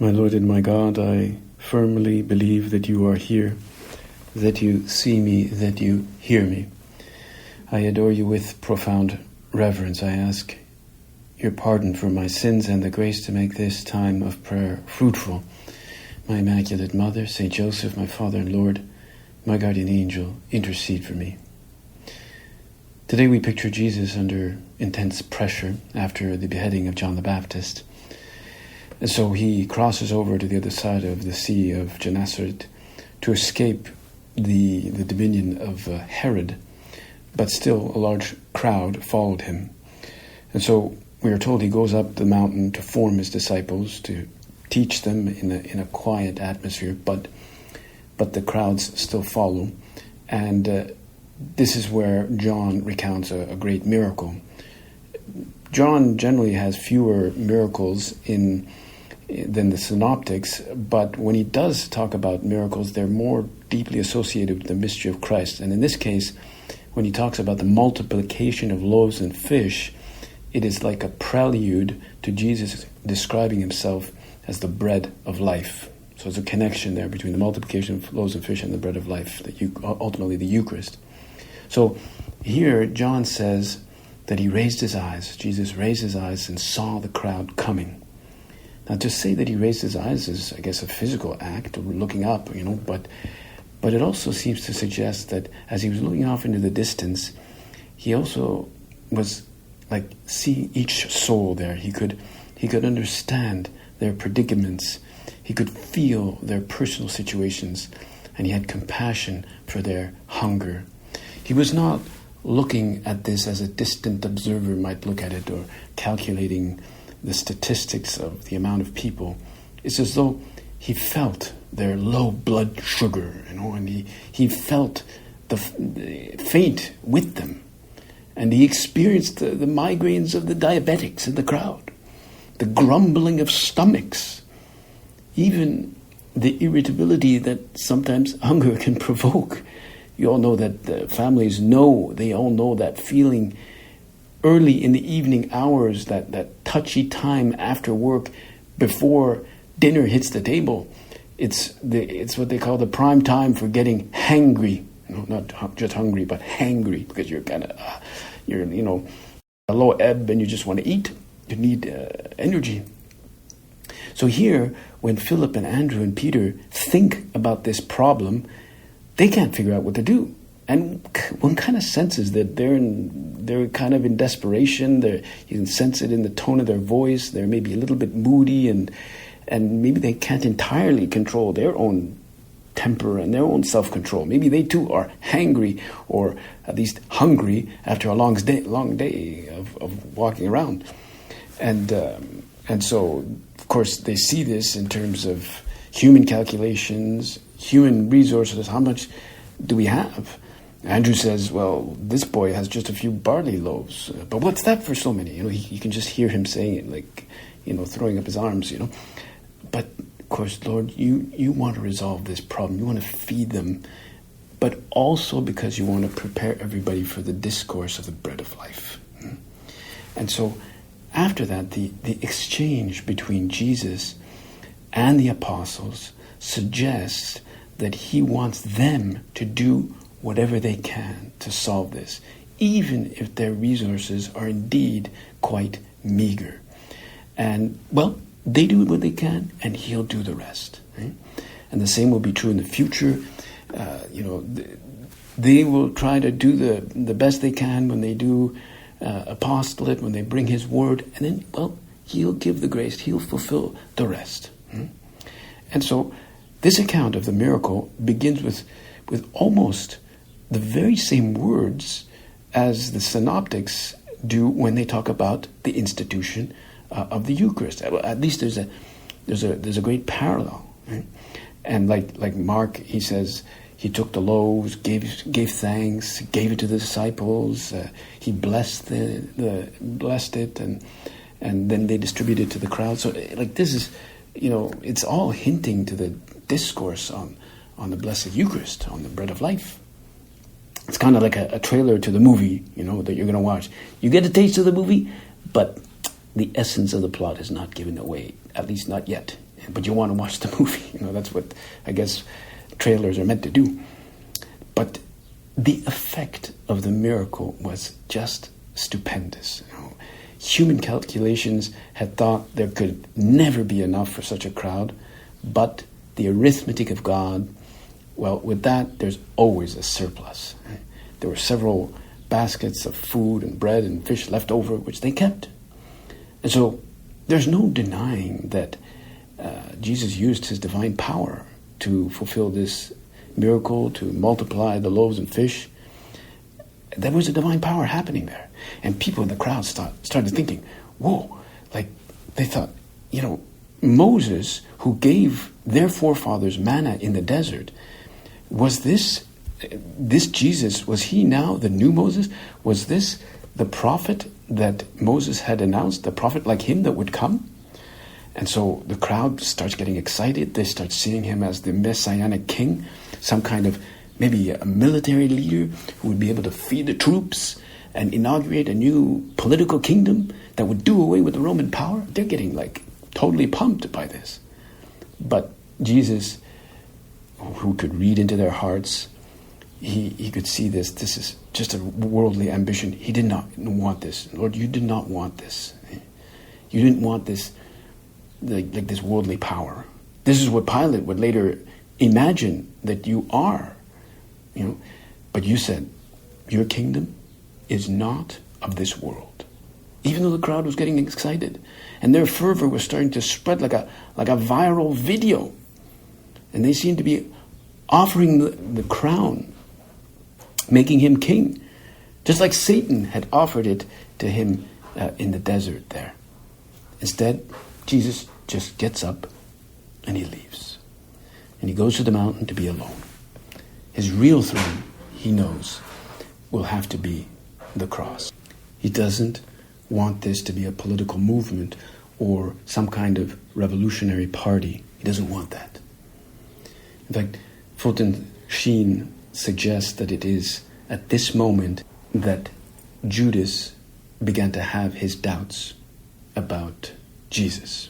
My Lord and my God, I firmly believe that you are here, that you see me, that you hear me. I adore you with profound reverence. I ask your pardon for my sins and the grace to make this time of prayer fruitful. My Immaculate Mother, Saint Joseph, my Father and Lord, my guardian angel, intercede for me. Today we picture Jesus under intense pressure after the beheading of John the Baptist. And so he crosses over to the other side of the Sea of Gennesaret to escape the dominion of Herod, but still a large crowd followed him. And so we are told he goes up the mountain to form his disciples, to teach them in a quiet atmosphere, but the crowds still follow. And this is where John recounts a great miracle. John generally has fewer miracles than the synoptics, but when he does talk about miracles, they're more deeply associated with the mystery of Christ. And in this case, when he talks about the multiplication of loaves and fish, it is like a prelude to Jesus describing himself as the bread of life. So there's a connection there between the multiplication of loaves and fish and the bread of life, ultimately the Eucharist. So here John says that he raised his eyes, Jesus raised his eyes and saw the crowd coming. Now, to say that he raised his eyes is, I guess, a physical act, or looking up, but it also seems to suggest that as he was looking off into the distance, he also was like seeing each soul there. He could understand their predicaments. He could feel their personal situations, and he had compassion for their hunger. He was not looking at this as a distant observer might look at it, or calculating the statistics of the amount of people. It's as though he felt their low blood sugar, and he felt the faint with them. And he experienced the migraines of the diabetics in the crowd, the grumbling of stomachs, even the irritability that sometimes hunger can provoke. You all know that families they all know that feeling early in the evening hours, that touchy time after work before dinner hits the table. It's what they call the prime time for getting hangry. Not just hungry, but hangry, because you're kind of, a low ebb and you just want to eat. You need energy. So here, when Philip and Andrew and Peter think about this problem, they can't figure out what to do. And one kind of senses that they're kind of in desperation. You can sense it in the tone of their voice. They're maybe a little bit moody, and maybe they can't entirely control their own temper and their own self-control. Maybe they too are hangry, or at least hungry after a long day of walking around. And so, of course, they see this in terms of human calculations, human resources. How much do we have? Andrew says, well, this boy has just a few barley loaves. But what's that for so many? You can just hear him saying it, like, throwing up his arms, But, of course, Lord, you want to resolve this problem. You want to feed them, but also because you want to prepare everybody for the discourse of the bread of life. And so, after that, the exchange between Jesus and the apostles suggests that he wants them to do whatever they can to solve this, even if their resources are indeed quite meager. And, well, they do what they can, and he'll do the rest. Right? And the same will be true in the future. They will try to do the best they can when they do apostolate, when they bring his word, and then, well, he'll give the grace. He'll fulfill the rest. And so this account of the miracle begins with almost the very same words as the synoptics do when they talk about the institution of the Eucharist. At least there's a great parallel. Right? And like Mark, he says he took the loaves, gave thanks, gave it to the disciples. He blessed it, and then they distributed it to the crowd. So this is, it's all hinting to the discourse on the Blessed Eucharist, on the bread of life. It's kind of like a trailer to the movie, that you're going to watch. You get a taste of the movie, but the essence of the plot is not given away, at least not yet. but you want to watch the movie. That's what I guess trailers are meant to do. But the effect of the miracle was just stupendous. Human calculations had thought there could never be enough for such a crowd, but the arithmetic of God, well, with that, there's always a surplus. There were several baskets of food and bread and fish left over, which they kept. And so there's no denying that Jesus used his divine power to fulfill this miracle, to multiply the loaves and fish. There was a divine power happening there. And people in the crowd started thinking, whoa, like they thought, Moses, who gave their forefathers manna in the desert, was this Jesus, was he now the new Moses? Was this the prophet that Moses had announced, the prophet like him that would come? And so the crowd starts getting excited. They start seeing him as the messianic king, some kind of maybe a military leader who would be able to feed the troops and inaugurate a new political kingdom that would do away with the Roman power. They're getting totally pumped by this. But Jesus, who could read into their hearts, he could see this. This is just a worldly ambition. He did not want this. Lord, you did not want this. You didn't want this, like this worldly power. This is what Pilate would later imagine that you are. But you said, your kingdom is not of this world. Even though the crowd was getting excited, and their fervor was starting to spread like a viral video, and they seemed to be offering the crown, making him king, just like Satan had offered it to him in the desert there. Instead, Jesus just gets up and he leaves. And he goes to the mountain to be alone. His real throne, he knows, will have to be the cross. He doesn't want this to be a political movement or some kind of revolutionary party. He doesn't want that. In fact, Fulton Sheen suggests that it is at this moment that Judas began to have his doubts about Jesus.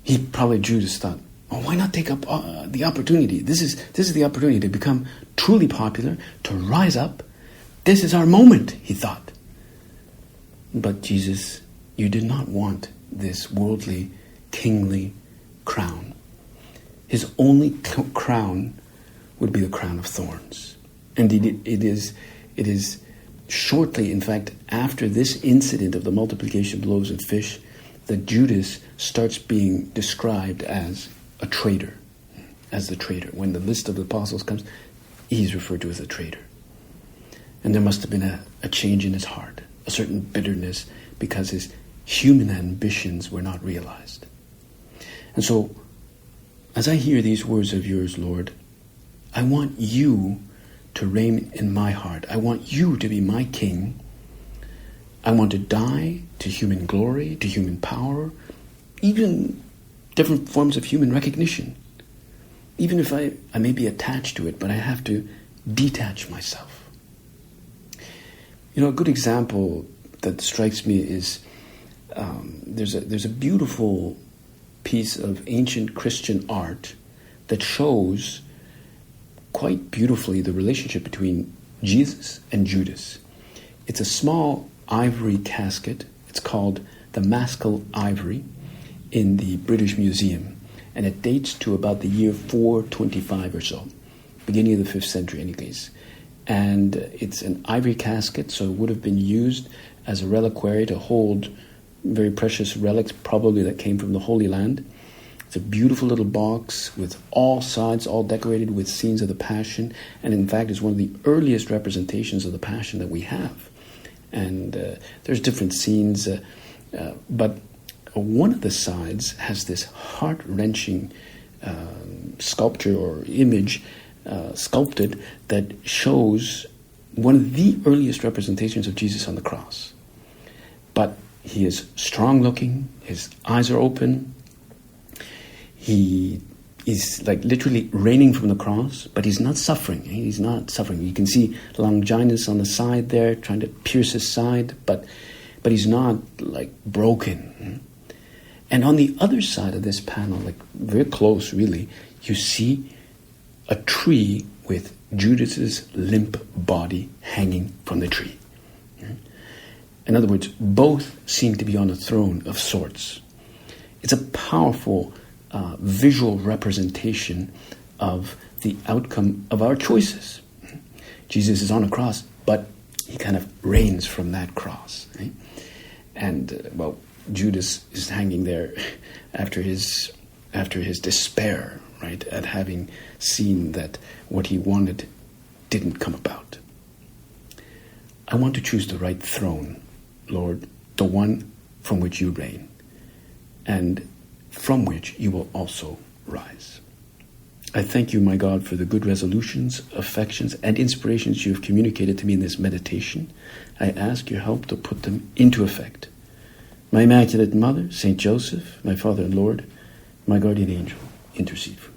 Judas thought, why not take up the opportunity? This is the opportunity to become truly popular, to rise up. This is our moment, he thought. But Jesus, you did not want this worldly, kingly crown. His only crown would be the crown of thorns. Indeed, it is shortly, in fact, after this incident of the multiplication of loaves and fish, that Judas starts being described as a traitor, as the traitor. When the list of the apostles comes, he's referred to as a traitor. And there must have been a change in his heart, a certain bitterness, because his human ambitions were not realized. And so, as I hear these words of yours, Lord, I want you to reign in my heart. I want you to be my king. I want to die to human glory, to human power, even different forms of human recognition. Even if I may be attached to it, but I have to detach myself. A good example that strikes me is there's a beautiful piece of ancient Christian art that shows quite beautifully the relationship between Jesus and Judas. It's a small ivory casket. It's called the Maskell Ivory in the British Museum, and it dates to about the year 425 or so, beginning of the 5th century in any case. And it's an ivory casket, so it would have been used as a reliquary to hold very precious relics, probably that came from the Holy Land. It's a beautiful little box with all sides, all decorated with scenes of the Passion, and in fact is one of the earliest representations of the Passion that we have. And there's different scenes, but one of the sides has this heart-wrenching sculpture or image sculpted that shows one of the earliest representations of Jesus on the cross. But he is strong-looking, his eyes are open, he is literally reigning from the cross, but he's not suffering. He's not suffering. You can see Longinus on the side there trying to pierce his side, but he's not broken. And on the other side of this panel, like very close really, you see a tree with Judas's limp body hanging from the tree. In other words, both seem to be on a throne of sorts. It's a powerful visual representation of the outcome of our choices. Jesus is on a cross, but he kind of reigns from that cross. Right? And, Judas is hanging there after his despair, right, at having seen that what he wanted didn't come about. I want to choose the right throne, Lord, the one from which you reign, and from which you will also rise. I thank you, my God, for the good resolutions, affections, and inspirations you have communicated to me in this meditation. I ask your help to put them into effect. My Immaculate Mother, Saint Joseph, my Father and Lord, my guardian angel, intercede for me.